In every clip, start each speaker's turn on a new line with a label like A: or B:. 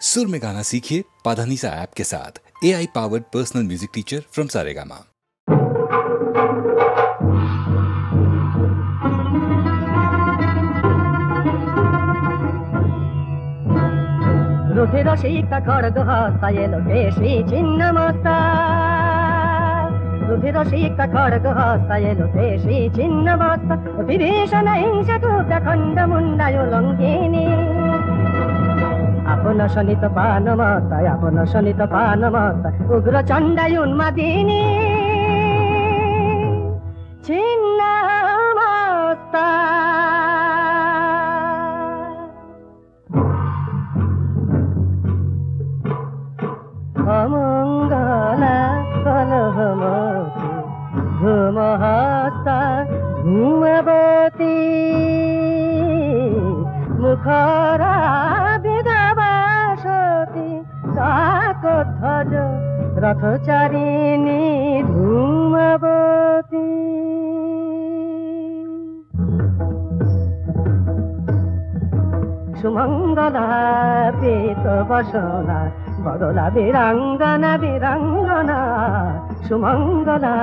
A: सुर में गाना सीखिए पाधानीसा ऐप के साथ। AI powered personal music teacher from Saregama.
B: रुधिर शीत खड्ग हस्ता एलो केशी छिन्न मस्ता रुधिर शीत खड्ग हस्ता एलो केशी छिन्न मस्ता विभीषण हिंसा टुप्त खण्ड मुण्डायो लङ्किनी आपन शनित पान मस्ता आपन शनित पान मस्ता उग्र चण्डायो उन्मादिनी छिन्न मस्ता अमङ्गला कलहमती धूमहस्ता धूमवती मुखरा विधवा सती काकध्वज रथचारिणी धूमवती सुमङ्गला पीतवसना बदला वीराङ्गना वीराङ्गना सुमङ्गला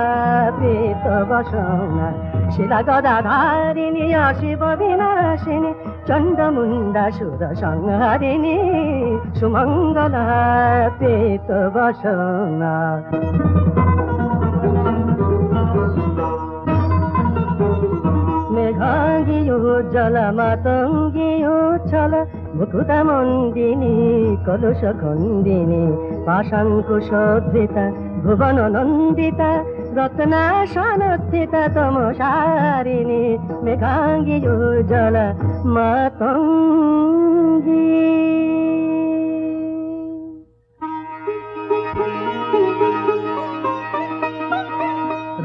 B: पीतवसना शिला गदाधारिणी शिव विनाशिनी चण्डमुण्डा सुर संहारिणी सुमङ्गला पीतवसना मेघाङ्गियो जलमातङ्गियो छल मुकुटमण्डिनी कलुषखण्डिनी पाशाङ्कुशोद्धृता भुवननन्दिता रत्नासनस्थिता तमसारिणी मेघाङ्गियो जलमातङ्गी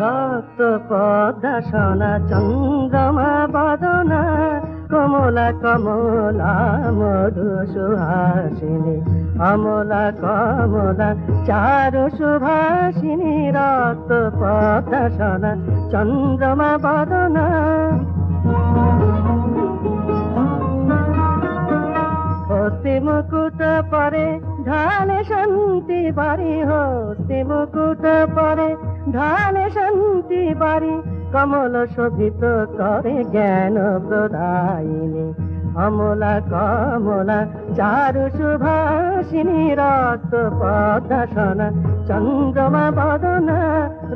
B: रक्त पद्मसना चन्द्रमा बदना कमला कमला मधु सुहासिनी अमला कमला चारु सुभासिनी रक्त पद्मसना चन्द्रमा बदना हस्ती मुकुट परे ढाले शान्ति बारी हस्ती मुकुट परे ढाले शान्ति बारी कमल शोभित करे ज्ञान प्रदायिनी अमला कमला चारु सुभासिनी रक्त पद्मसना चन्द्रमा बदना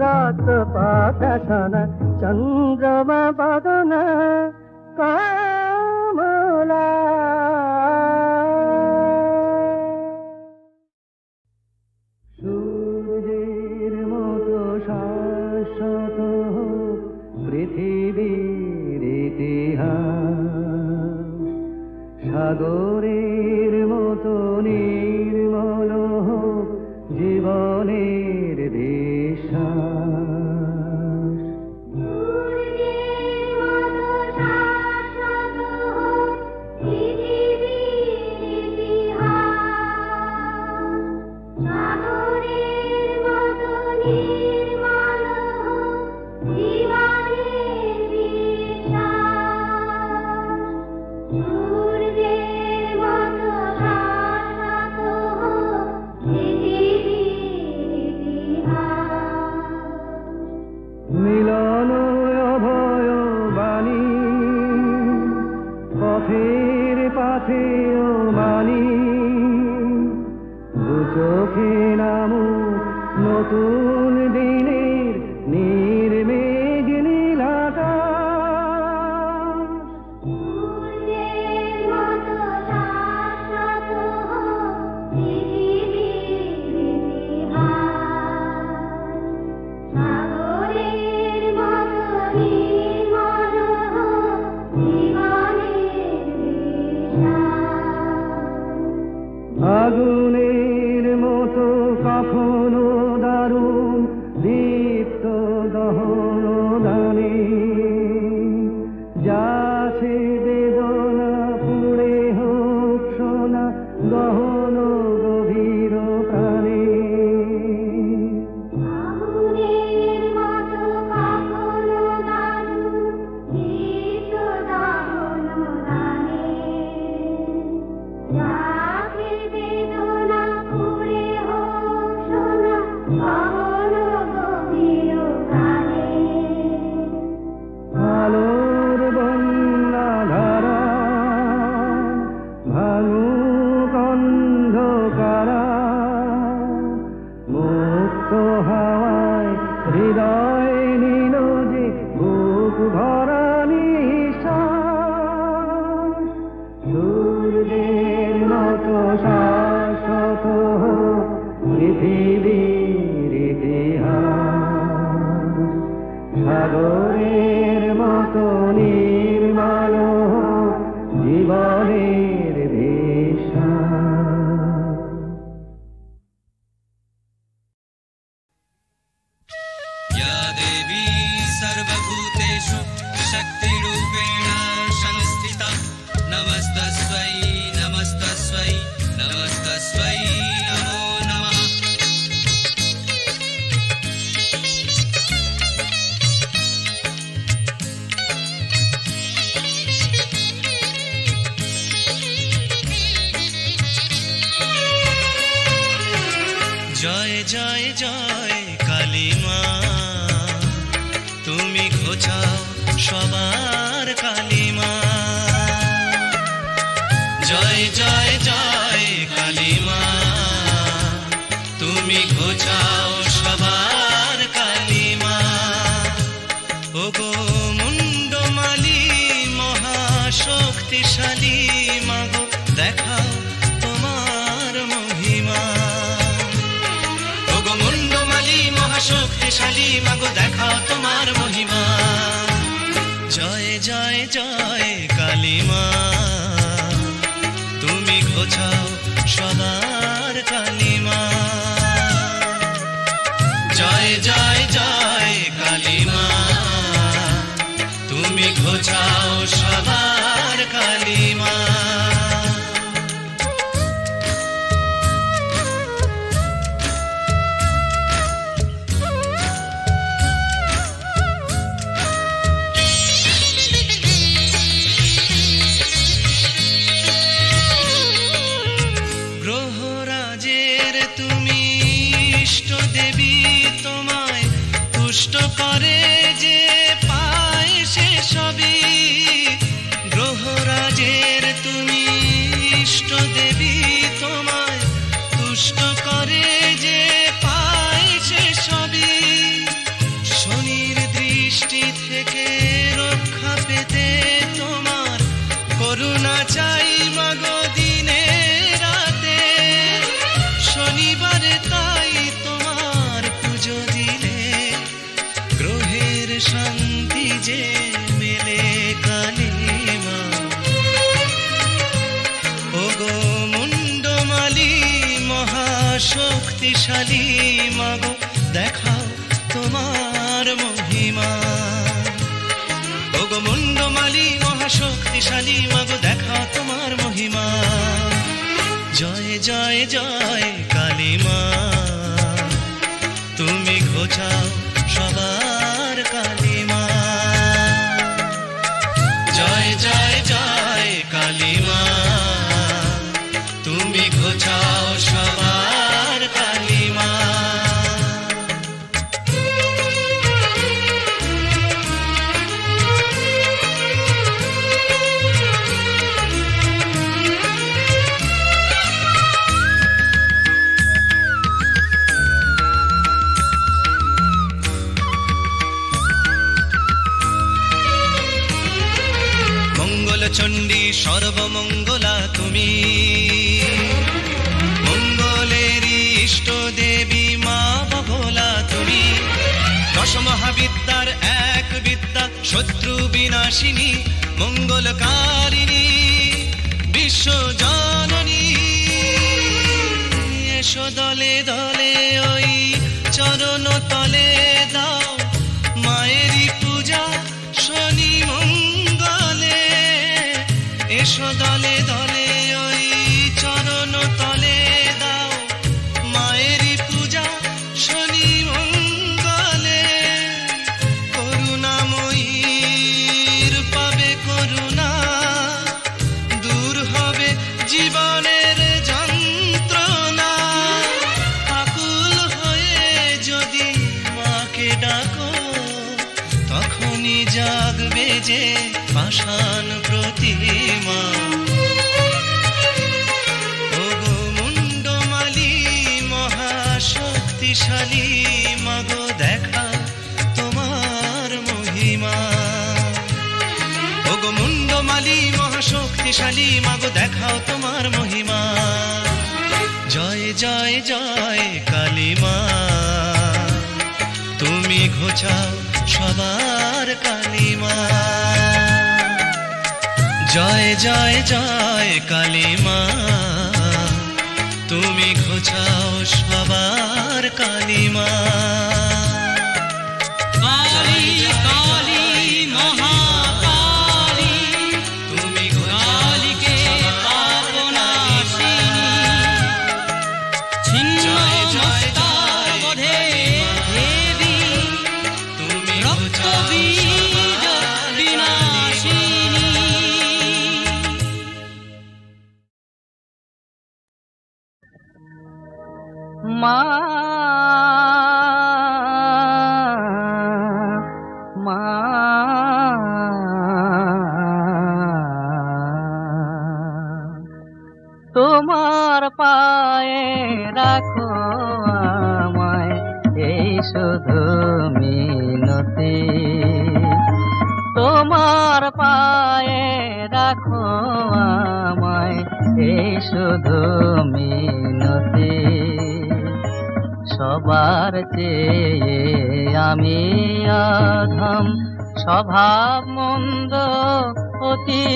B: रक्त पद्मसना चन्द्रमा बदना कमला পৃথিবীর ইতিহাস সাগরের মতো নির্মল হোক জীবনের বিশ্বাস মিলন অভয় বাণী পথের পাথে ও মানি দু চোখে নামুক নতুন দিনের নির্মেঘ নীলাকাশ আগুনের মতো কখনো দারুণ দীপ্ত দহন দানে যাছে বেদনা পুড়ে হোক সোনা গহন গভীর প্রাণে
C: Yeah. শাশ্বত পৃথিবীর ইতিহাস, সাগরের মতো নির্মল জীবনের বিশ্বাস।
D: या देवी सर्वभूतेषु शक्तिरूपेण संस्थिता नमस्तस्यै नमस्तस्यै नमस्तस्यै नमो नमः। জয় জয় জয় কালী মা, তুমি ঘোচাও সবার কালী মা। জয় জয় জয় কালী মা, তুমি ঘোচাও সবার কালী মা। ওগো মুন্ডমালী মহাশক্তিশালী মাগো, দেখাও তোমার মহিমা। ওগো মুন্ডমালী মহাশক্তিশালী মাগো, দেখাও তোমার মহিমা। জয় জয় জয় কালী মা, তুমি ঘোচাও সবার কালী মা। জয় জয় জয় কালী মা, তুমি ঘোচাও সবার কালী মা। গ্রহরাজের তুমি ইষ্ট দেবী, তোমায় তুষ্ট করে যে পায় সে সবই। গ্রহরাজের তুমি ইষ্ট দেবী, তোমায় তুষ্ট করে যে পায় সে সবই। শনির দৃষ্টি থেকে রক্ষা পেতে তোমার করুণা চাই মাগো দিনে রাতে। শনিবারে তাই তোমার পুজো দিলে গ্রহের শান্তি যে মেলে কালী মা। ওগো মুন্ডমালী মহাশক্তিশালী মাগো, দেখাও তোমার মহিমা। ওগো মুন্ডমালী মহাশক্তিশালী মাগো, দেখাও তোমার মহিমা। জয় জয় জয় কালী মা, তুমি ঘোচাও সবার কালী মা। জয় জয় জয় কালী মা, তুমি ঘোচাও সবার কালী মা। চণ্ডী সর্বমঙ্গলা তুমি, মঙ্গলেরই ইষ্ট দেবী মা বগলা তুমি। দশ মহাবিদ্যার এক বিদ্যা, শত্রু বিনাশিনী মঙ্গলকারিণী বিশ্ব জননী। এসো দলে দলে ওই চরণ তলে, দাও মায়েরই পূজা শনি মঙ্গলে। এসো দলে দলে ওই চরণ তলে, দাও মায়েরই পূজা শনি মঙ্গলে। করুণাময়ীর পাবে করুণা, দূর হবে জীবনের যন্ত্রণা। আকুল হয়ে যদি মাকে ডাকো, তখনই জাগবে যে পাষাণ প্রতিমা। ওগো মুন্ডমালী মহাশক্তিশালী মাগো, দেখা তোমার মহিমা। ওগো মুন্ডমালী মহাশক্তিশালী মাগো, দেখাও তোমার মহিমা। জয় জয় কালী মা, তুমি ঘোচাও সবার কালিমা। জয় জয় জয় কালী মা, তুমি ঘোচাও সবার কালিমা। কালী কালী মহাকালী, তুমি কালীকে পাবনাশিনী, ছিন্ন মস্তাবধে দেবী, তুমি রক্তবীজ বিনাশিনী।
B: মা মা তোমার পায়ে রাখো আমায়, এই শুধু মিনতি। তোমার পায়ে রাখো আমায়, এই শুধু মিনতি। সবার চেয়ে আমি অধম, স্বভাব মন্দ অতি।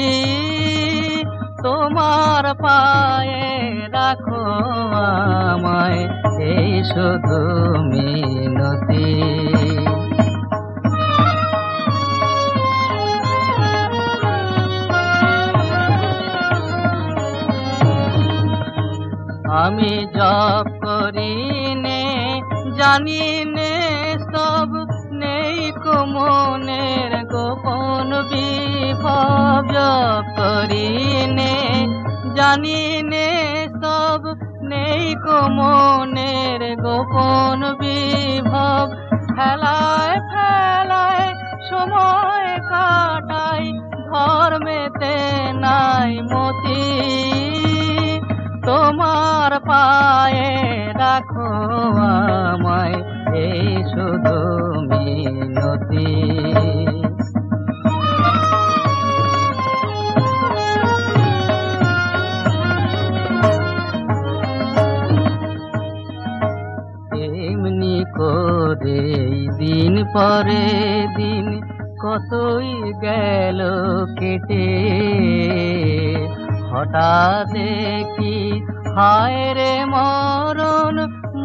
B: তোমার পায়ে রাখো আমায়, এই শুধু মিনতি। আমি জপ করি নে, জানি নে সব, নেই কো মনের গোপন বিভব। জপ করি নে, জানি নে সব, নেই কো মনের গোপন বিভব। ফেলায় ফেলায় সময় কাটাই, ধর্মেতে নাই মতি। তোমার পায়ে রাখো আমায়, এই শুধু মিনতি। এমনি করে দিন পরে দিন কতই গেল কেটে। হঠাৎ দেখি হায় রে মরণ,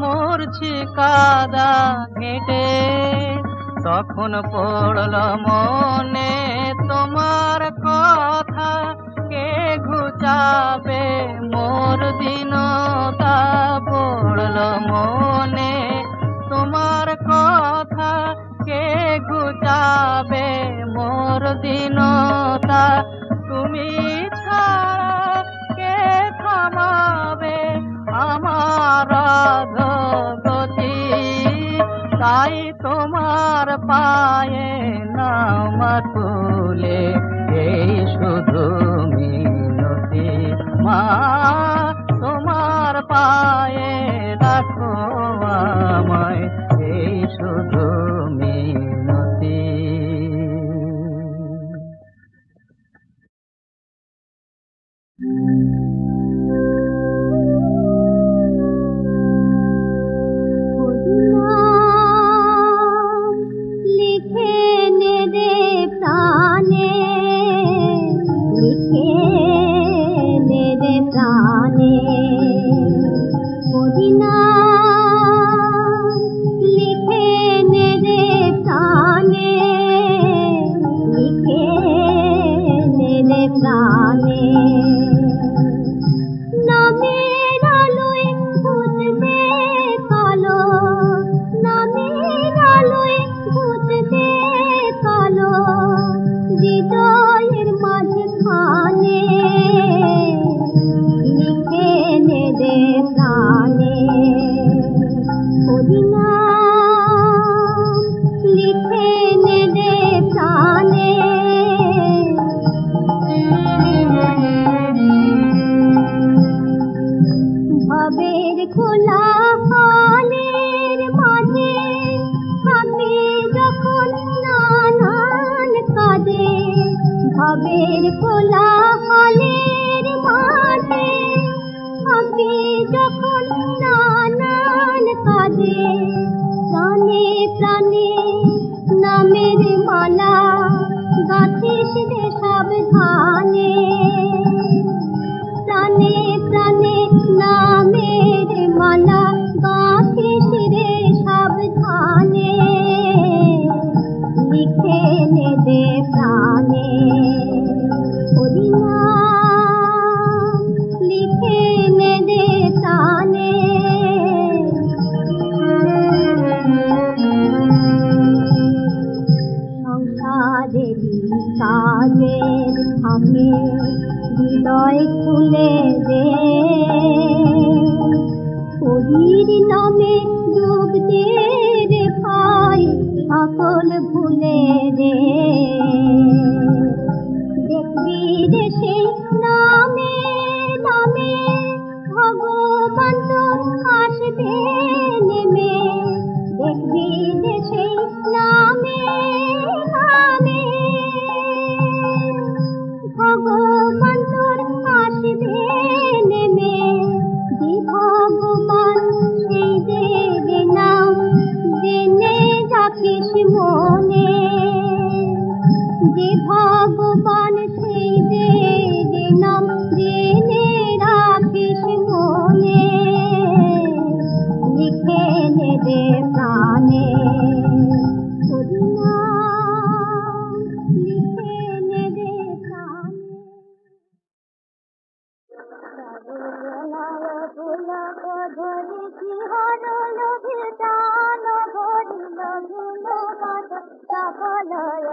B: মরছি কাদা ঘেঁটে। তখন পড়ল মনে তোমার কথা, কে ঘুচাবে মোর দিনতা। পড়ল মনে তোমার কথা, কে ঘুচাবে মোর দিনতা। তুমি ছাড়া কে থামাবে আমার অধোগতি। তাই তোমার পায়ে নামা তুলে, এই শুধু মিনতি। মা তোমার পায়ে রাখো আমায়, এই শুধু মিনতি।
E: লিখে নে দে প্রাণে, লিখে নে দে প্রাণে। মদিনা লিখে নে দে প্রাণে, লিখে নে দে প্রাণে। নামের আলোয় ঘুচবে কালো, নামের আলোয় ঘুচবে কালো, হৃদয়ের মাঝখানে। লিখে নে দে প্রাণে, মদিনা লিখে নে দে প্রাণে। ভবের খোলা হালের মাঝে থাকি যখন নানান কাজে। ভবের খোলা হালের মাঝে থাকি যখন প্রাণে নামের মালা গাথিস রে সাবধানে প্রাণে প্রাণে নামের মালা গাথিস রে সাবধানে লিখে নে দে প্রাণে হরি নাম লিখে নে দে প্রাণে সংসারেরই কাজের ফাঁকে হৃদয় খুলে দে হরির নামে ডুব দে রে ভাই সকল ভুলে রে দেখবি রে সেই নামে নামে ভগবান তোর আসবে নেমে দেখবি রে সেই নামে নামে ভগবান তোর আসবে নেমে যে ভগবান সেই দেবে নাম জেনে রাখিস মনে যে ভগবান সেই দেবে নাম জেনে রাখিস মনে লিখে নে দে প্রাণে হরি নাম লিখে নে দে প্রাণে পুলক ধরিছি হরল ভিতান ভরিল ভিন্ন মত সকল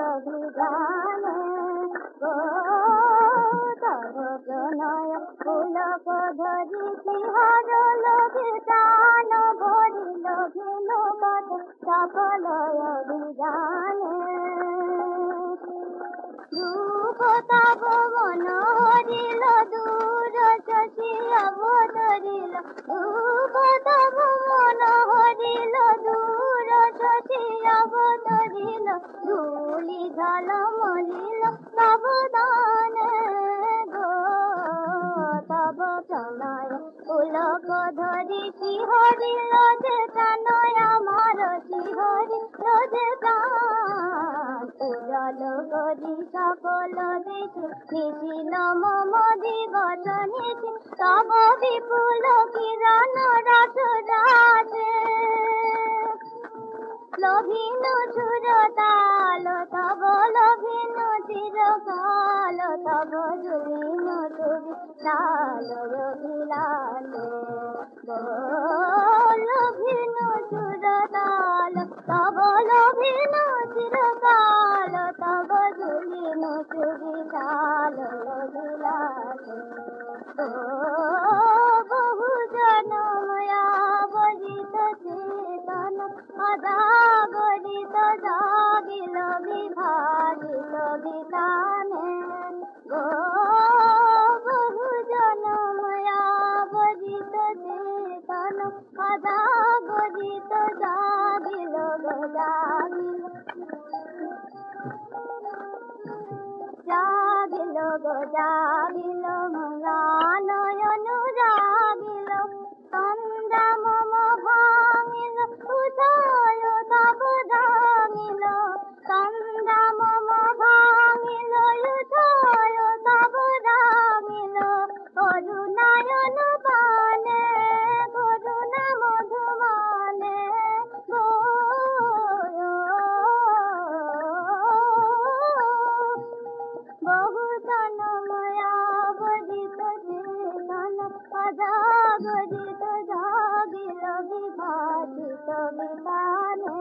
E: অভিযানে তব প্রণয় পুলক ধরিছি হরল ভিতান ভরিল ভিন্ন মত সকল অভিযানে রূপ তব মন হরিল দূর শশী অবতরিল রূপ তব মন হরিল দূর শশী অবতরিল ধূলি ঝল মলিল তব দানে গো তব প্রণয় পুলক ধরিছি হরিল যে প্রাণয় আমার শিহরিল যে প্রাণ উজ্জ্বল করি সকল দেখি নিশিল মম দিবস নিশি তব বিপুল কিরণ রস রাজে লভিন সুর তাল তব লভিন চিরকাল তব জুলিন তুবি লাল রবিলালে লভিন সুর তাল তব লভিন চিরকাল তব জুলিন তুবি লাল রবিলালে বহু জনময়া বরিত চেতন অজাগরিত জাগিল বিভাজিত বিতানে গো বহু জনময়া বরিত চেতন অজাগরিত জাগিল জাগিল জাগিল গো জাগিল মঙ্গলানয়ন জাগিল তন্দ্রা মম ভাঙিল উদয় তব রাঙিল তন্দ্রা মম ভাঙিল উদয় তব রাঙিল করুণায়ন বানে করুণা মধুমানে বহু জনময়া বরিত চেতন অজাগরিত জাগিল বিভাজিত বিতানে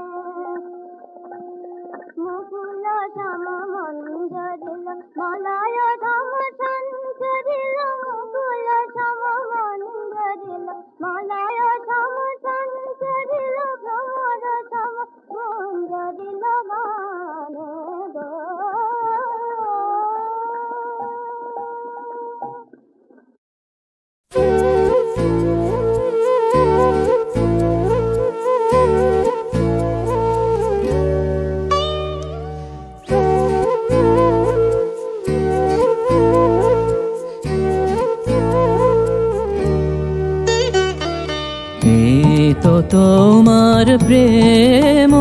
E: মুকুল সম মঞ্জরিল মলয় ধম সঞ্চরিল মুকুল সম মঞ্জরিল মলয় ধম সঞ্চরিল ভ্রমর সম মঞ্জরিল গানে গো
F: তো তোমার প্রেম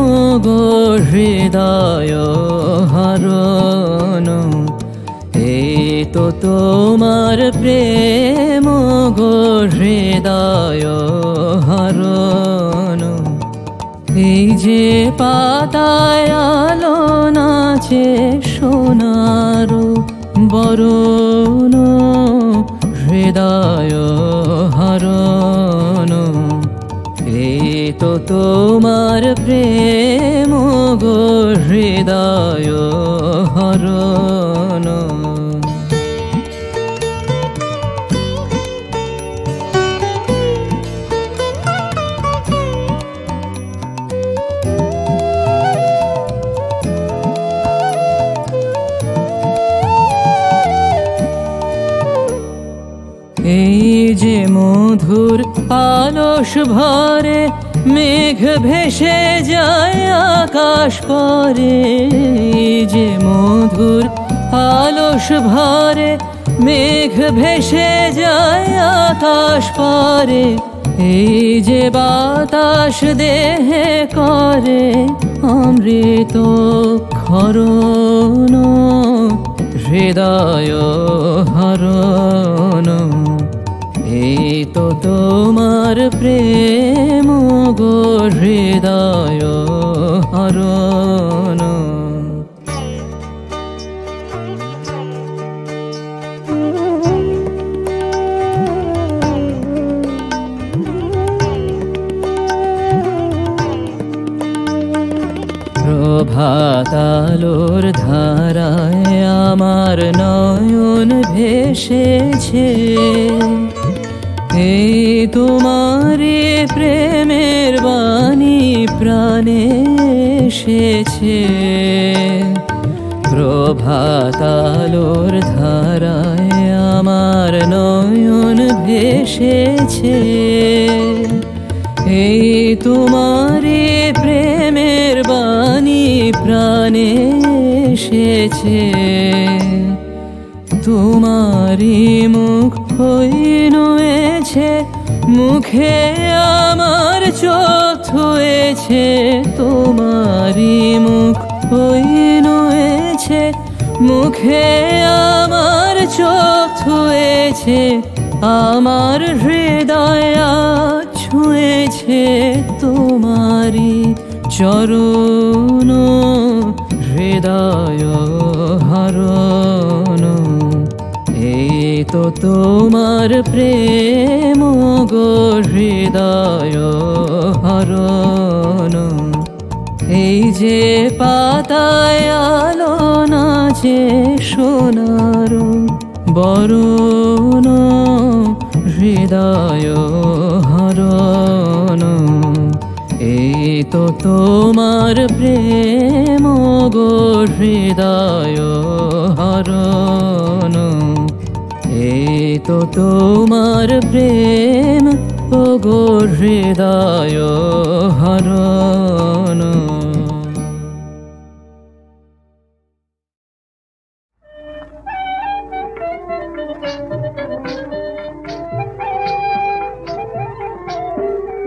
F: গো হৃদয় হরণ, এই তো তোমার প্রেম গো হৃদয় হরণ। এই যে পাতায় আলো নাচে সোনার বরণ, হৃদয় হরণ, এই তো তোমার প্রেম গো হৃদয় হরণ। এই যে মধুর আলস ভরে মেঘ ভেসে যায় আকাশ পরে, এই যে মধুর আলস ভরে মেঘ ভেসে যায় আকাশ পরে, এই যে বাতাস দেহে করে অমৃত ক্ষরণ, হৃদয় হরণ, এই তো তোমার প্রেম গো হৃদয় হরণ। প্রভাতালোর ধারায় আমার নয়ন ভেসেছে, এই তোমারে প্রেমের বাণী প্রাণে এসেছে। প্রভাতালোর ধারায় আমার নয়ন ভেসেছে, এই তোমারে প্রেমের বাণী প্রাণে এসেছে। তোমারি মুখ হইনুয়েছে, মুখে আমার চোখ ছুঁয়েছে, তোমারি মুখ হইনুয়েছে, মুখে আমার চোখ ছুঁয়েছে, আমার হৃদয় ছুঁয়েছে তোমারি চরণ, হৃদয় হরণ, এই তো তোমার প্রেম গো হৃদয় হরণ। এই যে পাতায় আলো নাচে সোনার বরণ, হৃদয় হরণ, এই তো তোমার প্রেম গো হৃদয় হরণ, এই তো তোমার প্রেম গো হৃদয় হরণ।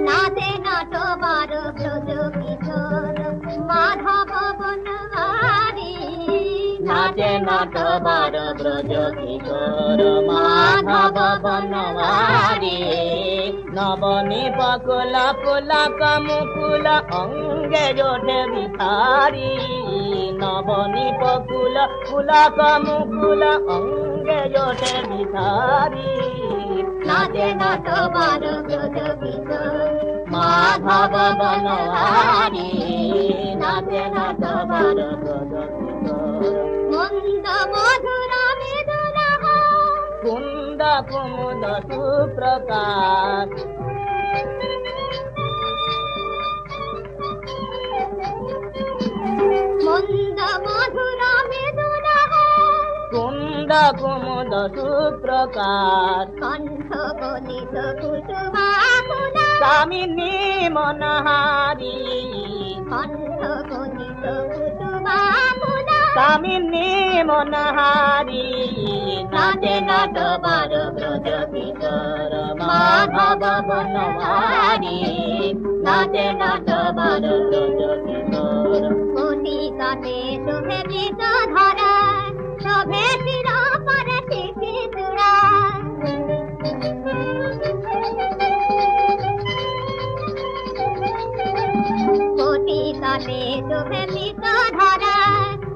E: নাচে নাটবার ব্রজ কিশোর মাধব বনবারি, নাচে নাটবার ব্রজ কিশোর মাধব বনবারি, নবনী বকুল পুলক মুকুল অঙ্গে জোটে বিহারি, নবনী বকুল পুলক মুকুল অঙ্গে জোটে বিহারি, নাচে নাটবার ব্রজ কিশোর মাধব বনবারি, নাচে নাটবার ব্রজ কিশোর। মন্দ মধুরা মৃদুলা কুন্দ কুমুদ সুপ্রকাশ, মন্দ মধুরা মৃদুলা কুন্দ কুমুদ সুপ্রকাশ, কণ্ঠ কলিত কুসুমাকুলা কামিনী মনহারি, কণ্ঠ কলিত কুসুমাকুলা কামিনী মনহারি, নাচে নাটবার ব্রজ কিশোর মাধব বনবারি, নাচে নাটবার কিশোর পতিতাতে শোভে বৃত ধরা শোভে শির পরে শিশি চূড়া পতিতাতে শোভে বৃত ধরা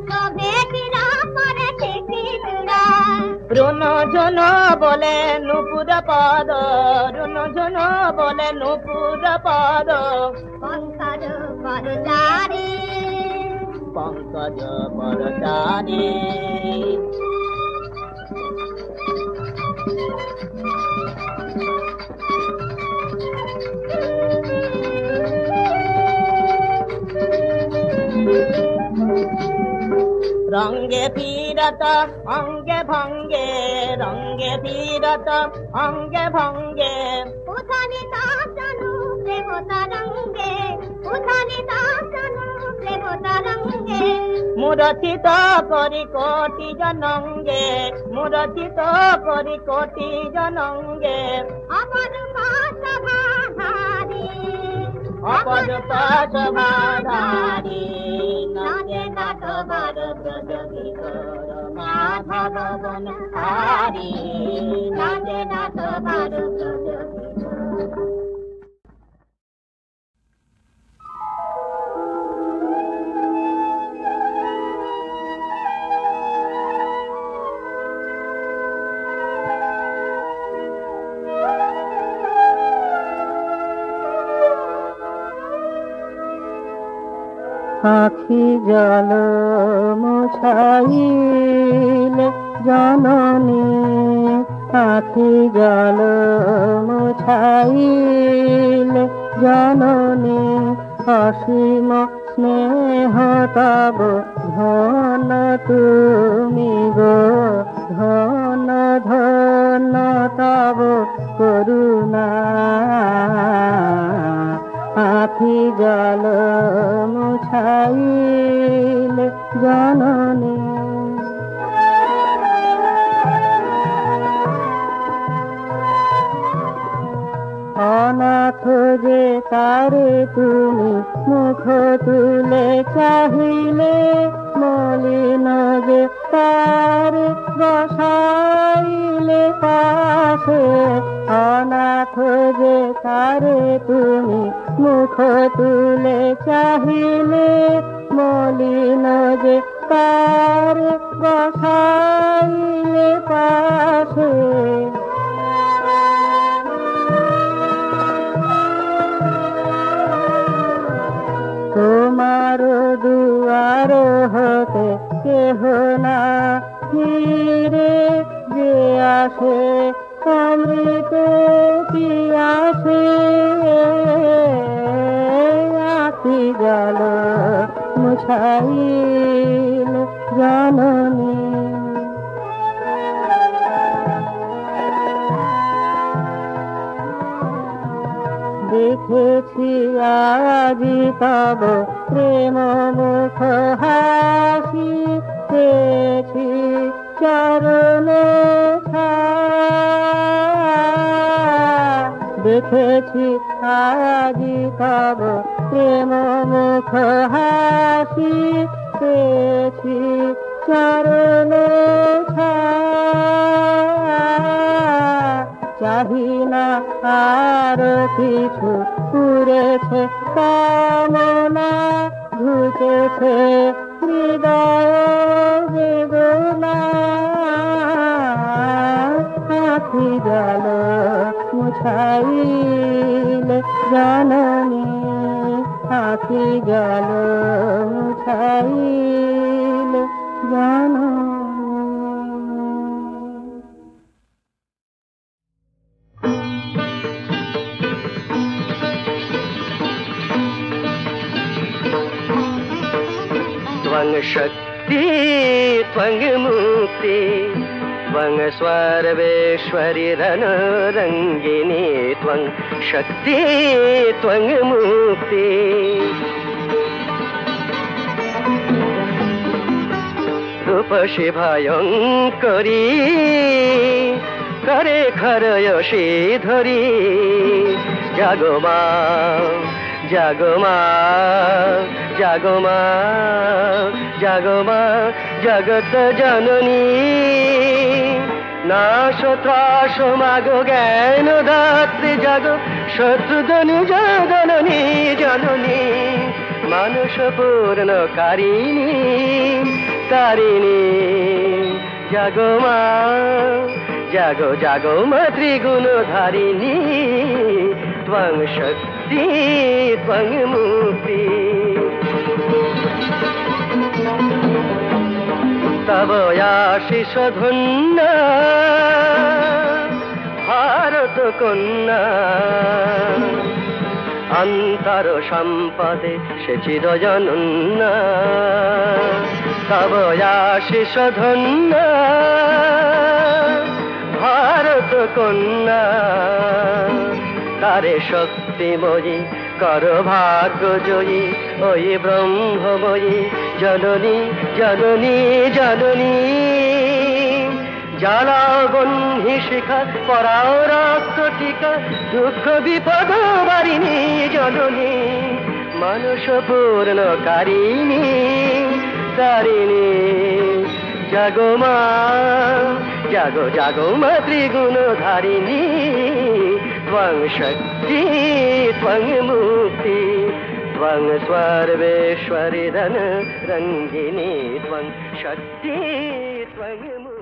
E: শোভে শির পরে শিশি চূড়া রুন ঝুন বলে নুপুর পদ রুন ঝুন বলে নুপুর পদ পঙ্কজ পরচারি পঙ্কজ পরচারি रंगे फिरत अंगे भंगे रंगे फिरत अंगे भंगे उठानी दासनु प्रेमता रंगे उठानी दासनु प्रेमता रंगे मुरचित करी कोटि जनंगे मुरचित करी कोटि जनंगे अपर पास भाधारी अपर पास भाधारी नाचे नाटबर ब्रज किशोर माधव बनहारी नाचे नाटबर ब्रज किशोर
B: আখি জল মুছাইলে জননী আখি জল মুছাইলে জননী অসীম স্নেহ তব ধন তুমি গো ধন ধন তব করুণা আখি জল মুছাইলে জননী অনাথ যে তারে তুমি মুখ তুলে চাহিলে মলিন যে তার বসাইলে পাশে অনাথ যে তারে তুমি মুখ তুলে চাহিলে মলিন যে তার বসাইলে পাশে তোমার দুয়ার হতে কেহ না ফিরে যে আসে অমৃত পিয়াসে আখি জল মুছাইল জননী দেখেছি আজি তব প্রেম মুখ হাসি পেয়েছি চরণ দেখেছি আজি তব প্রেম মুখ হাসি পেয়েছি চরণ চাহি না আর কিছু পুরেছে কামনা ঘুচেছে হৃদয় বেদনা আখি জল মুছাইলে জননী আখি জল মুছাইলে জননী
G: त्वं शक्ति त्वं मुक्ति त्वं सर्वेश्वरि रणरङ्गिनी त्वं शक्ति त्वं मुक्ति रूपसी भयङ्करी करे खरयसी धरी जागो मा জাগো মা জাগো মা জাগো মা জগত জননী নাশ ত্রাস মাগো জ্ঞান দাত্রী জাগো শত্রুধনু জননী জননী মানুষ পূর্ণ কারিণী তারিণী জাগো মা জাগো জাগো মা ত্রিগুণ ধারিণী ত্বং শক্তি ত্বং মুক্তি তব আশিস ধন্য ভারত কন্যা অন্তর সম্পদে সে চিরজনন্য তব আশিস ধন্য ভারত কন্যা তারে শক্তিময়ী কর ভাগ্য জয়ী ওই ব্রহ্মময়ী জননী জননী জননী জ্বালাবন্ধি শিখা পরাও রক্ত টিকা দুঃখ বিপদ বারিণী জননী মানুষ পূর্ণ কারিণী তারিণী জাগো মা জাগো জাগো মা ত্রিগুণ ধারিণী ত্বং শক্তি ত্বং মুক্তি ত্বং সর্বেশ্বরী রণ রঞ্জিনী ত্বং শক্তি ত্বং মুক্তি